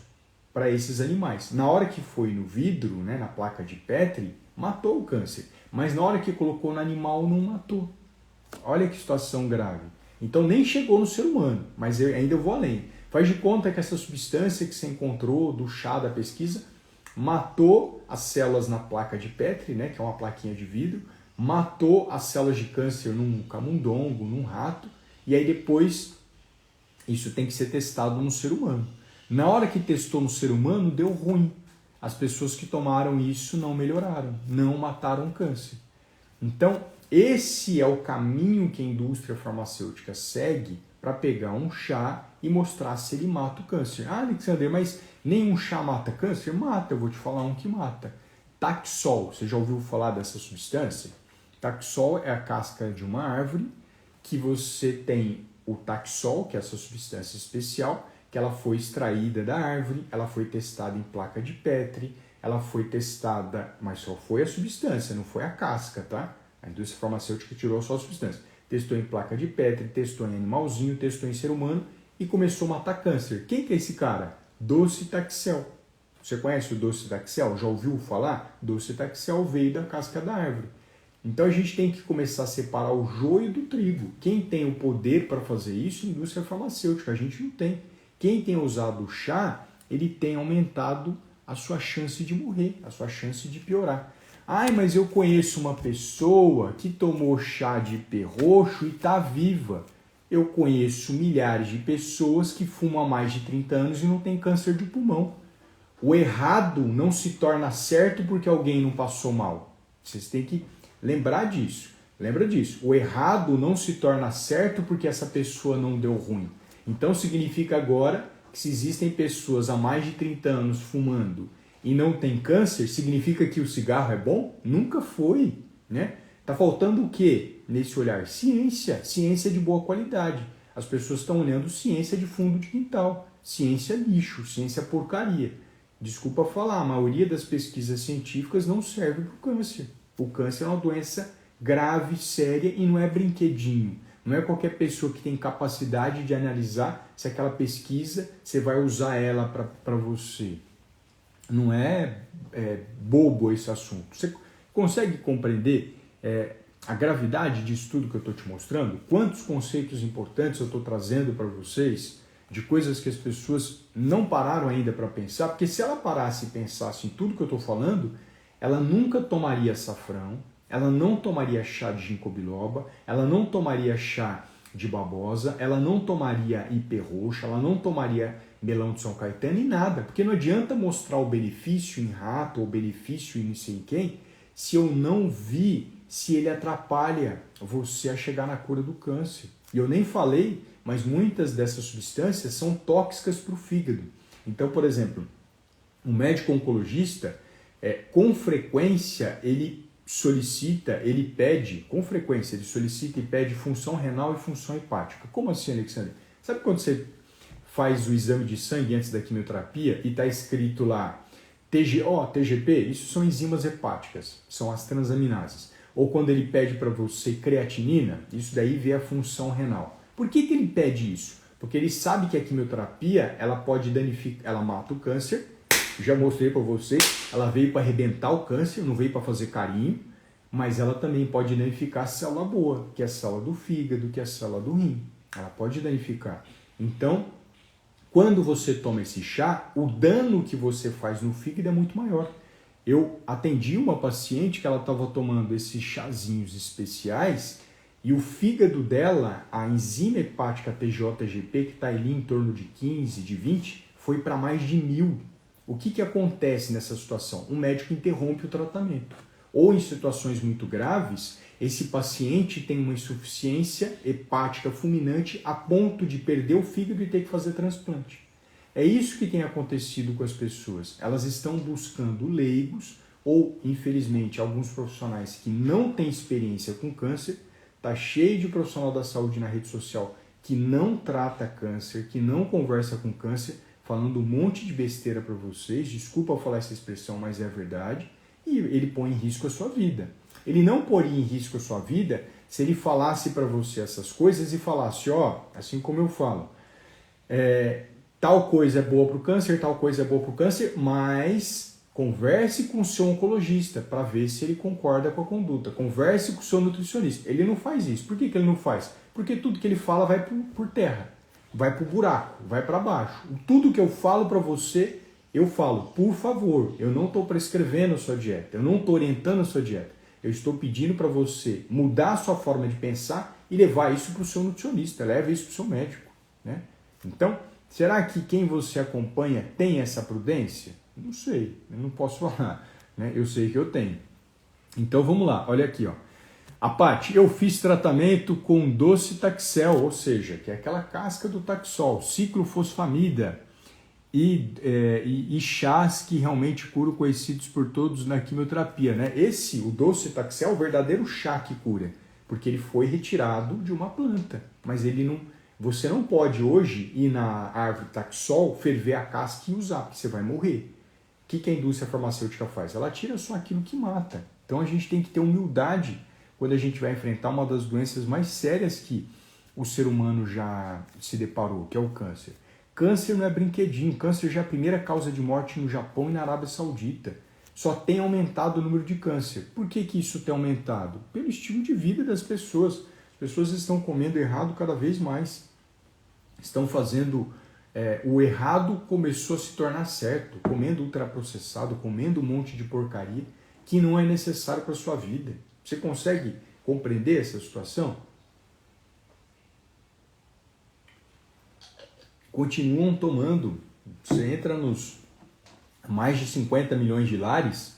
para esses animais. Na hora que foi no vidro, né, na placa de Petri, matou o câncer. Mas na hora que colocou no animal, não matou. Olha que situação grave. Então nem chegou no ser humano, mas eu ainda vou além. Faz de conta que essa substância que você encontrou do chá da pesquisa matou as células na placa de Petri, né, que é uma plaquinha de vidro, matou as células de câncer num camundongo, num rato, e aí depois isso tem que ser testado no ser humano. Na hora que testou no ser humano, deu ruim. As pessoas que tomaram isso não melhoraram, não mataram o câncer. Então, esse é o caminho que a indústria farmacêutica segue para pegar um chá e mostrar se ele mata o câncer. Ah, Alexander, mas nenhum chá mata câncer? Mata, eu vou te falar um que mata. Taxol, você já ouviu falar dessa substância? Taxol é a casca de uma árvore que você tem o taxol, que é essa substância especial, que ela foi extraída da árvore, ela foi testada em placa de Petri, ela foi testada, mas só foi a substância, não foi a casca, tá? A indústria farmacêutica tirou só a substância. testou em placa de Petri, testou em animalzinho, testou em ser humano e começou a matar câncer. Quem que é esse cara? Docetaxel. Você conhece o docetaxel? Já ouviu falar? Docetaxel veio da casca da árvore. Então a gente tem que começar a separar o joio do trigo. Quem tem o poder para fazer isso? A indústria farmacêutica. A gente não tem. Quem tem usado o chá, ele tem aumentado a sua chance de morrer, a sua chance de piorar. Ai, mas eu conheço uma pessoa que tomou chá de ipê roxo e está viva. Eu conheço milhares de pessoas que fumam há mais de 30 anos e não tem câncer de pulmão. O errado não se torna certo porque alguém não passou mal. Vocês têm que lembrar disso. Lembra disso. O errado não se torna certo porque essa pessoa não deu ruim. Então significa agora que se existem pessoas há mais de 30 anos fumando e não tem câncer, significa que o cigarro é bom? Nunca foi, né? Tá faltando o quê nesse olhar? Ciência. Ciência de boa qualidade. As pessoas estão olhando ciência de fundo de quintal. Ciência lixo, ciência porcaria. Desculpa falar, a maioria das pesquisas científicas não serve para o câncer. O câncer é uma doença grave, séria e não é brinquedinho. Não é qualquer pessoa que tem capacidade de analisar se aquela pesquisa, você vai usar ela para você. Não é bobo esse assunto. Você consegue compreender a gravidade disso tudo que eu estou te mostrando? Quantos conceitos importantes eu estou trazendo para vocês de coisas que as pessoas não pararam ainda para pensar? Porque se ela parasse e pensasse em tudo que eu estou falando, ela nunca tomaria açafrão, ela não tomaria chá de ginkgo biloba, ela não tomaria chá de babosa, ela não tomaria ipê roxo, ela não tomaria melão de São Caetano e nada, porque não adianta mostrar o benefício em rato ou benefício em não sei quem, se eu não vi se ele atrapalha você a chegar na cura do câncer. E eu nem falei, mas muitas dessas substâncias são tóxicas para o fígado. Então, por exemplo, um médico oncologista, com frequência, ele solicita e pede função renal e função hepática. Como assim, Alexandre? Sabe quando você faz o exame de sangue antes da quimioterapia e está escrito lá TGP? Isso são enzimas hepáticas, são as transaminases. Ou quando ele pede para você creatinina, isso daí vê a função renal. Por que ele pede isso? Porque ele sabe que a quimioterapia ela pode danificar, ela mata o câncer. Já mostrei para vocês, ela veio para arrebentar o câncer, não veio para fazer carinho, mas ela também pode danificar a célula boa, que é a célula do fígado, que é a célula do rim. Ela pode danificar. Então, quando você toma esse chá, o dano que você faz no fígado é muito maior. Eu atendi uma paciente que ela estava tomando esses chazinhos especiais e o fígado dela, a enzima hepática TGOTGP, que está ali em torno de 15, de 20, foi para mais de 1000. O que acontece nessa situação? O médico interrompe o tratamento. Ou em situações muito graves, esse paciente tem uma insuficiência hepática fulminante a ponto de perder o fígado e ter que fazer transplante. É isso que tem acontecido com as pessoas. Elas estão buscando leigos ou, infelizmente, alguns profissionais que não têm experiência com câncer. Está cheio de profissional da saúde na rede social que não trata câncer, que não conversa com câncer, falando um monte de besteira para vocês. Desculpa falar essa expressão, mas é a verdade. E ele põe em risco a sua vida. Ele não poria em risco a sua vida se ele falasse para você essas coisas e falasse, assim como eu falo, tal coisa é boa para o câncer, tal coisa é boa para o câncer, mas converse com o seu oncologista para ver se ele concorda com a conduta. Converse com o seu nutricionista. Ele não faz isso. Por que ele não faz? Porque tudo que ele fala vai por terra, vai para o buraco, vai para baixo. Tudo que eu falo para você, eu falo, por favor, eu não estou prescrevendo a sua dieta, eu não estou orientando a sua dieta. Eu estou pedindo para você mudar a sua forma de pensar e levar isso para o seu nutricionista, leve isso para o seu médico, né? Então, será que quem você acompanha tem essa prudência? Não sei, eu não posso falar, né? Eu sei que eu tenho. Então vamos lá, olha aqui, A Paty, eu fiz tratamento com docetaxel, ou seja, que é aquela casca do taxol, ciclofosfamida e chás que realmente curam, conhecidos por todos na quimioterapia, né? O docetaxel é o verdadeiro chá que cura, porque ele foi retirado de uma planta, mas ele não. Você não pode hoje ir na árvore taxol, ferver a casca e usar, porque você vai morrer. O que a indústria farmacêutica faz? Ela tira só aquilo que mata. Então a gente tem que ter humildade quando a gente vai enfrentar uma das doenças mais sérias que o ser humano já se deparou, que é o câncer. Câncer não é brinquedinho, câncer já é a primeira causa de morte no Japão e na Arábia Saudita. Só tem aumentado o número de câncer. Por que isso tem aumentado? Pelo estilo de vida das pessoas. As pessoas estão comendo errado cada vez mais. Estão fazendo... o errado começou a se tornar certo, comendo ultraprocessado, comendo um monte de porcaria que não é necessário para a sua vida. Você consegue compreender essa situação? Continuam tomando. Você entra nos mais de 50 milhões de lares,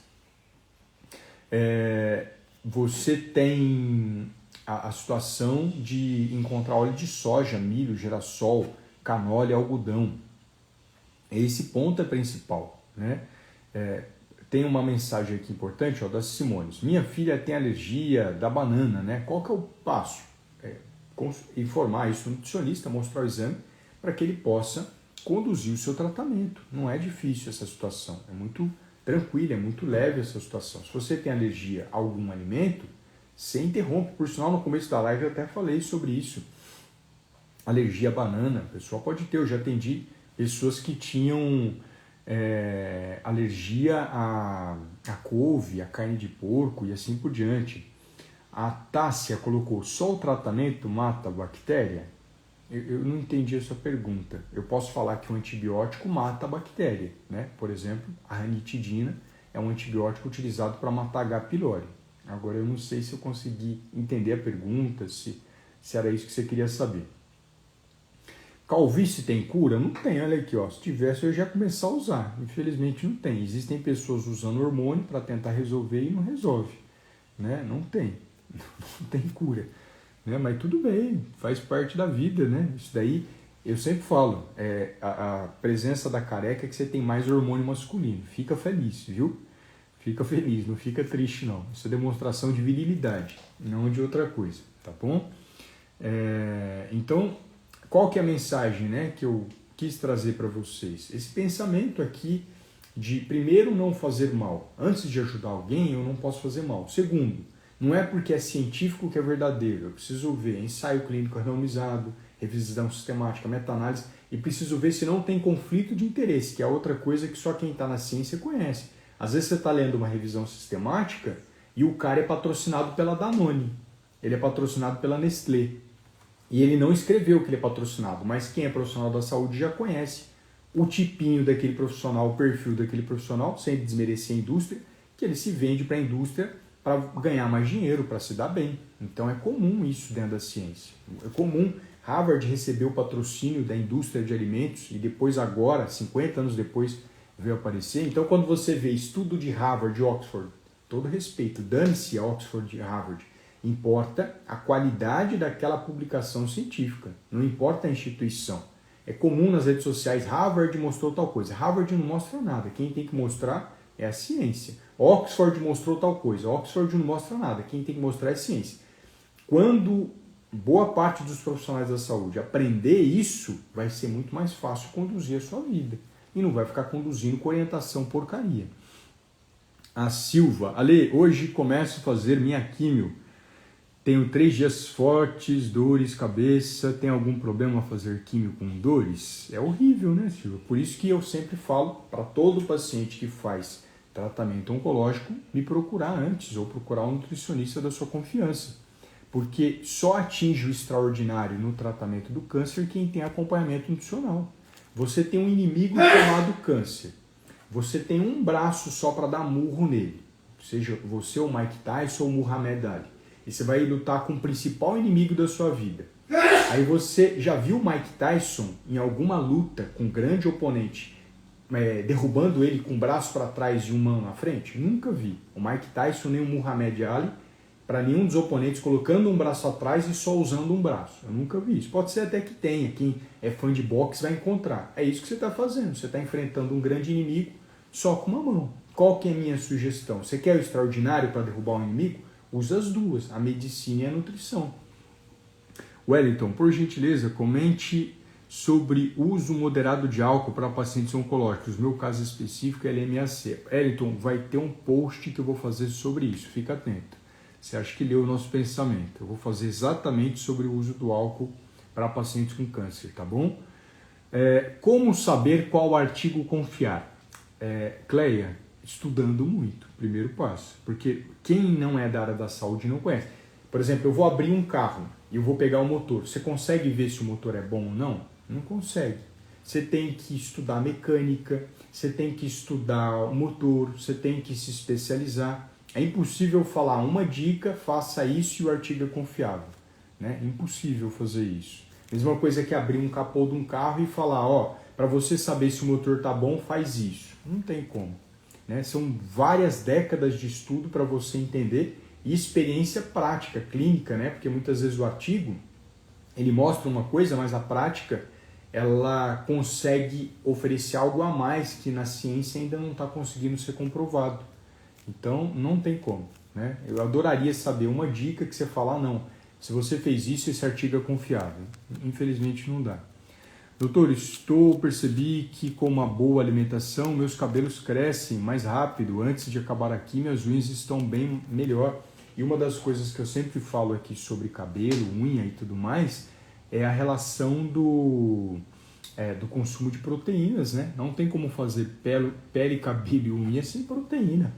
você tem a situação de encontrar óleo de soja, milho, girassol, canola e algodão. Esse ponto é principal, né? Tem uma mensagem aqui importante, da Simones. Minha filha tem alergia da banana, né? Qual que é o passo? Informar isso no nutricionista, mostrar o exame, para que ele possa conduzir o seu tratamento. Não é difícil essa situação, é muito tranquila, é muito leve essa situação. Se você tem alergia a algum alimento, você interrompe. Por sinal, no começo da live eu até falei sobre isso. Alergia à banana, o pessoal pode ter. Eu já atendi pessoas que tinham alergia à couve, à carne de porco e assim por diante. A Tássia colocou, só o tratamento mata a bactéria? Eu não entendi a sua pergunta. Eu posso falar que um antibiótico mata a bactéria, né? Por exemplo, a ranitidina é um antibiótico utilizado para matar H. pylori. Agora eu não sei se eu consegui entender a pergunta, se era isso que você queria saber. Calvície tem cura? Não tem, olha aqui, ó. Se tivesse eu já ia começar a usar. Infelizmente não tem. Existem pessoas usando hormônio para tentar resolver e não resolve, né? Não tem. Não tem cura. Né? Mas tudo bem, faz parte da vida, né? Isso daí, eu sempre falo, a presença da careca é que você tem mais hormônio masculino. Fica feliz, viu? Fica feliz, não fica triste não. Isso é demonstração de virilidade, não de outra coisa, tá bom? Então, qual que é a mensagem, né, que eu quis trazer para vocês? Esse pensamento aqui de, primeiro, não fazer mal. Antes de ajudar alguém, eu não posso fazer mal. Segundo, não é porque é científico que é verdadeiro. Eu preciso ver ensaio clínico randomizado, revisão sistemática, meta-análise, e preciso ver se não tem conflito de interesse, que é outra coisa que só quem está na ciência conhece. Às vezes você está lendo uma revisão sistemática e o cara é patrocinado pela Danone, ele é patrocinado pela Nestlé. E ele não escreveu que ele é patrocinado, mas quem é profissional da saúde já conhece o tipinho daquele profissional, o perfil daquele profissional, sem desmerecer a indústria, que ele se vende para a indústria para ganhar mais dinheiro, para se dar bem. Então é comum isso dentro da ciência. É comum. Harvard recebeu o patrocínio da indústria de alimentos e depois agora, 50 anos depois, veio aparecer. Então quando você vê estudo de Harvard e Oxford, todo respeito, dane-se a Oxford e Harvard, importa a qualidade daquela publicação científica, não importa a instituição. É comum nas redes sociais, Harvard mostrou tal coisa. Harvard não mostra nada, quem tem que mostrar é a ciência. Oxford mostrou tal coisa, Oxford não mostra nada, quem tem que mostrar é a ciência. Quando boa parte dos profissionais da saúde aprender isso, vai ser muito mais fácil conduzir a sua vida. E não vai ficar conduzindo com orientação porcaria. A Silva, Ale, hoje começo a fazer minha químio. Tenho 3 dias fortes, dores, cabeça. Tem algum problema fazer químio com dores? É horrível, né, Silva? Por isso que eu sempre falo para todo paciente que faz tratamento oncológico, me procurar antes ou procurar um nutricionista da sua confiança. Porque só atinge o extraordinário no tratamento do câncer quem tem acompanhamento nutricional. Você tem um inimigo chamado câncer. Você tem um braço só para dar murro nele. Seja você o Mike Tyson ou o Muhammad Ali. E você vai lutar com o principal inimigo da sua vida. Aí você já viu o Mike Tyson em alguma luta com um grande oponente, derrubando ele com o braço para trás e uma mão na frente? Nunca vi. O Mike Tyson nem o Muhammad Ali, para nenhum dos oponentes, colocando um braço atrás e só usando um braço. Eu nunca vi isso. Pode ser até que tenha. Quem é fã de boxe vai encontrar. É isso que você está fazendo. Você está enfrentando um grande inimigo só com uma mão. Qual que é a minha sugestão? Você quer o extraordinário para derrubar um inimigo? Usa as duas, a medicina e a nutrição. Wellington, por gentileza, comente sobre uso moderado de álcool para pacientes oncológicos. Meu caso específico é LMAC. Wellington, vai ter um post que eu vou fazer sobre isso, fica atento. Você acha que leu o nosso pensamento. Eu vou fazer exatamente sobre o uso do álcool para pacientes com câncer, tá bom? Como saber qual artigo confiar? Cleia, estudando muito, primeiro passo. Porque quem não é da área da saúde não conhece. Por exemplo, eu vou abrir um carro e eu vou pegar o motor. Você consegue ver se o motor é bom ou não? Não consegue. Você tem que estudar mecânica, você tem que estudar o motor, você tem que se especializar. É impossível falar uma dica, faça isso e o artigo é confiável. Né? É impossível fazer isso. Mesma coisa que abrir um capô de um carro e falar, para você saber se o motor está bom, faz isso. Não tem como. Né? São várias décadas de estudo para você entender e experiência prática, clínica, né? Porque muitas vezes o artigo ele mostra uma coisa, mas a prática ela consegue oferecer algo a mais que na ciência ainda não está conseguindo ser comprovado. Então, não tem como. Né? Eu adoraria saber uma dica que você fala, não, se você fez isso, esse artigo é confiável. Infelizmente não dá. Doutor, percebi que com uma boa alimentação, meus cabelos crescem mais rápido. Antes de acabar aqui, minhas unhas estão bem melhor. E uma das coisas que eu sempre falo aqui sobre cabelo, unha e tudo mais, é a relação do consumo de proteínas, né? Não tem como fazer pele, cabelo e unha sem proteína.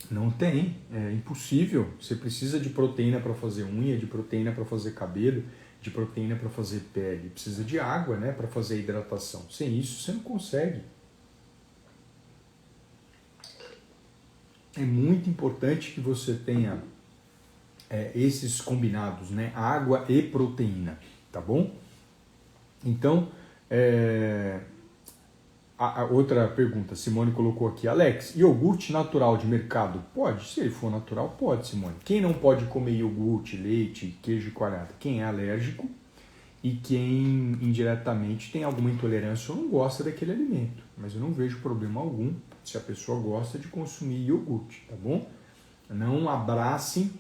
Não tem, é impossível. Você precisa de proteína para fazer unha, de proteína para fazer cabelo, de proteína para fazer pele. Precisa de água, né, para fazer hidratação. Sem isso você não consegue. É muito importante que você tenha esses combinados, né? Água e proteína, tá bom? Então, a outra pergunta, Simone colocou aqui, Alex, iogurte natural de mercado? Pode, se ele for natural, pode, Simone. Quem não pode comer iogurte, leite, queijo coalhado? Quem é alérgico e quem indiretamente tem alguma intolerância ou não gosta daquele alimento. Mas eu não vejo problema algum se a pessoa gosta de consumir iogurte, tá bom? Não abracem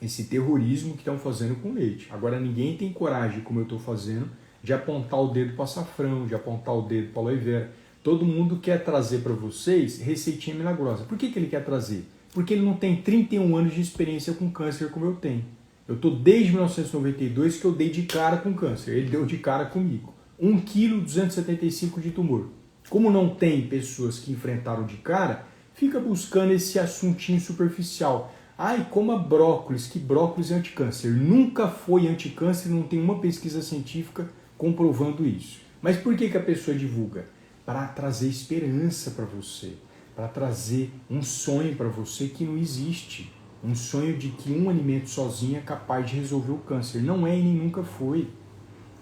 esse terrorismo que estão fazendo com leite. Agora, ninguém tem coragem, como eu estou fazendo, de apontar o dedo para açafrão, de apontar o dedo para aloe vera. Todo mundo quer trazer para vocês receitinha milagrosa. Por que ele quer trazer? Porque ele não tem 31 anos de experiência com câncer como eu tenho. Eu estou desde 1992 que eu dei de cara com câncer. Ele deu de cara comigo. 1,275 kg de tumor. Como não tem pessoas que enfrentaram de cara, fica buscando esse assuntinho superficial. Ai, coma brócolis, que brócolis é anticâncer. Nunca foi anticâncer, não tem uma pesquisa científica comprovando isso. Mas por que a pessoa divulga? Para trazer esperança para você, para trazer um sonho para você que não existe. Um sonho de que um alimento sozinho é capaz de resolver o câncer. Não é e nem nunca foi.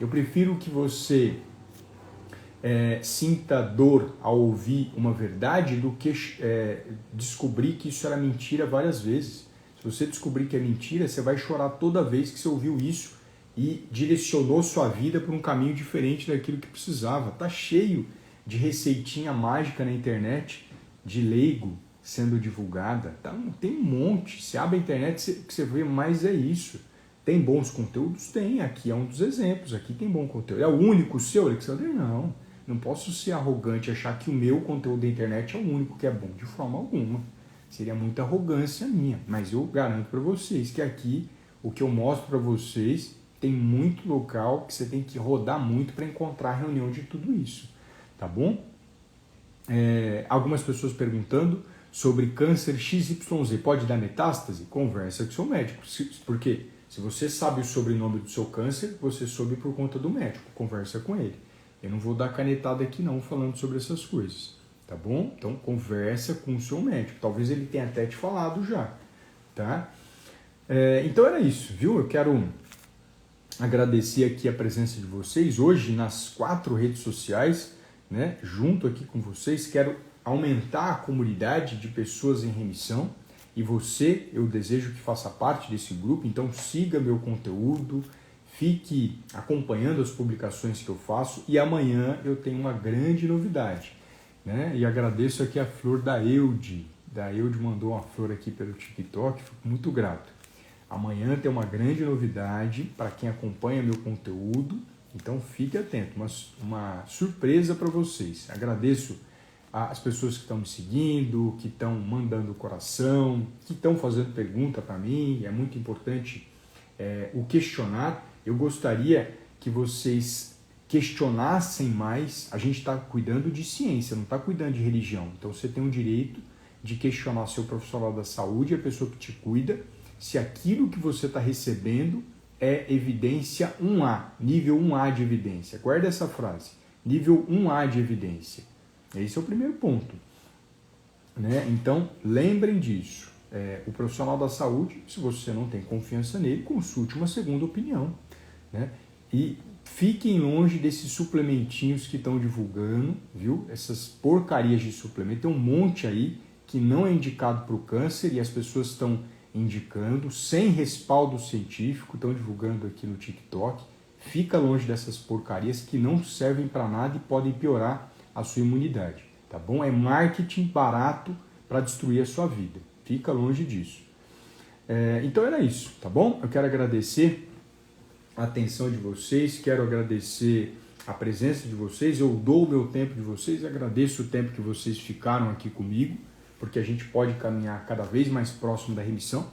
Eu prefiro que você sinta dor ao ouvir uma verdade do que descobrir que isso era mentira várias vezes. Se você descobrir que é mentira, você vai chorar toda vez que você ouviu isso e direcionou sua vida para um caminho diferente daquilo que precisava. Tá cheio de receitinha mágica na internet, de leigo sendo divulgada. Tá, tem um monte. Você abre a internet, o que você vê mais é isso. Tem bons conteúdos? Tem. Aqui é um dos exemplos. Aqui tem bom conteúdo. É o único seu, Alexandre? Não. Não posso ser arrogante e achar que o meu conteúdo da internet é o único que é bom. De forma alguma. Seria muita arrogância minha. Mas eu garanto para vocês que aqui, o que eu mostro para vocês, tem muito local que você tem que rodar muito para encontrar a reunião de tudo isso. Tá bom? Algumas pessoas perguntando sobre câncer XYZ. Pode dar metástase? Conversa com o seu médico. Por quê? Se você sabe o sobrenome do seu câncer, você soube por conta do médico. Conversa com ele. Eu não vou dar canetada aqui não falando sobre essas coisas, tá bom? Então conversa com o seu médico. Talvez ele tenha até te falado já, tá? Então era isso, viu? Eu quero agradecer aqui a presença de vocês hoje nas 4 redes sociais, né? Junto aqui com vocês. Quero aumentar a comunidade de pessoas em remissão e você, eu desejo que faça parte desse grupo, então siga meu conteúdo, fique acompanhando as publicações que eu faço e amanhã eu tenho uma grande novidade, né? E agradeço aqui a flor da Eude. Da Eude mandou uma flor aqui pelo TikTok, fico muito grato. Amanhã tem uma grande novidade para quem acompanha meu conteúdo, então fique atento, uma surpresa para vocês. Agradeço as pessoas que estão me seguindo, que estão mandando coração, que estão fazendo pergunta para mim. É muito importante o questionar. Eu gostaria que vocês questionassem mais. A gente está cuidando de ciência, não está cuidando de religião. Então você tem o direito de questionar seu profissional da saúde, a pessoa que te cuida, se aquilo que você está recebendo é evidência 1A, nível 1A de evidência. Guarda essa frase, nível 1A de evidência. Esse é o primeiro ponto, né? Então, lembrem disso. O profissional da saúde, se você não tem confiança nele, consulte uma segunda opinião, né? E fiquem longe desses suplementinhos que estão divulgando, viu? Essas porcarias de suplemento, tem um monte aí que não é indicado para o câncer e as pessoas estão indicando, sem respaldo científico, estão divulgando aqui no TikTok. Fica longe dessas porcarias que não servem para nada e podem piorar a sua imunidade, tá bom? É marketing barato para destruir a sua vida. Fica longe disso. Então era isso, tá bom? Eu quero agradecer a atenção de vocês, quero agradecer a presença de vocês, eu dou o meu tempo de vocês, agradeço o tempo que vocês ficaram aqui comigo, porque a gente pode caminhar cada vez mais próximo da remissão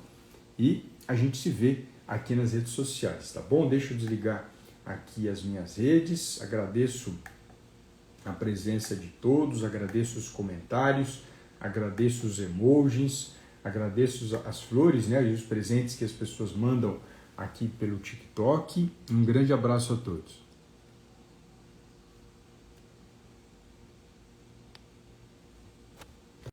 e a gente se vê aqui nas redes sociais, tá bom? Deixa eu desligar aqui as minhas redes, agradeço a presença de todos, agradeço os comentários, agradeço os emojis, agradeço as flores, né, e os presentes que as pessoas mandam aqui pelo TikTok. Um grande abraço a todos.